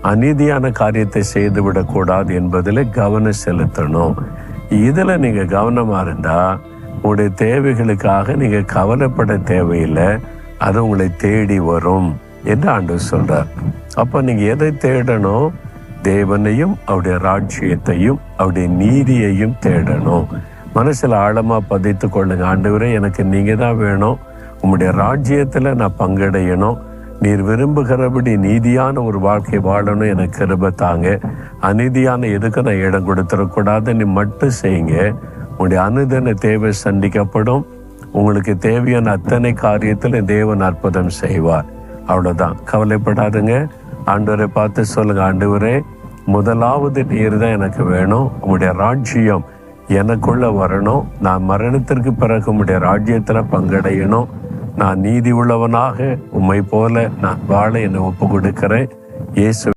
அநீதியான காரியத்தை செய்துவிடக்கூடாது என்பதில் கவனம் செலுத்தணும். இதில் நீங்கள் கவனமாக இருந்தால் உங்களுடைய தேவைகளுக்காக நீங்கள் கவலைப்பட தேவையில்லை, அது உங்களை தேடி வரும் என்று ஆண்டவர் சொல்றார். அப்போ நீங்கள் எதை தேடணும்? தேவனையும் அவருடைய ராஜ்யத்தையும் அவருடைய நீதியையும் தேடணும். மனசில் ஆழமாக பதித்து கொள்ளுங்க. ஆண்டவரே, எனக்கு நீங்கள் தான் வேணும், உங்களுடைய ராஜ்யத்தில் நான் பங்கடையணும், நீர் விரும்புகிறபடி நீதியான ஒரு வாழ்க்கை வாழணும், எனக்கு கிருபை தாங்க, அநீதியான எதுக்கு நான் இடம் கொடுத்துடக்கூடாது, நீ மட்டும் செய்யுங்க. உங்களுடைய அனுதின தேவை சந்திக்கப்படும். உங்களுக்கு தேவையான அத்தனை காரியத்தில் தேவன் அற்புதம் செய்வார். அவ்வளோதான், கவலைப்படாதுங்க. ஆண்டவரை பார்த்து சொல்லுங்க, ஆண்டவரே, முதலாவது நீர் தான் எனக்கு வேணும், உங்களுடைய ராஜ்யம் எனக்குள்ள வரணும், நான் மரணத்திற்கு பிறகு உங்களுடைய ராஜ்யத்தில் பங்கடையணும், நான் நீதி உள்ளவனாக உம்மை போல நான் வாழ என்னை ஒப்பு கொடுக்கிறேன். இயேசு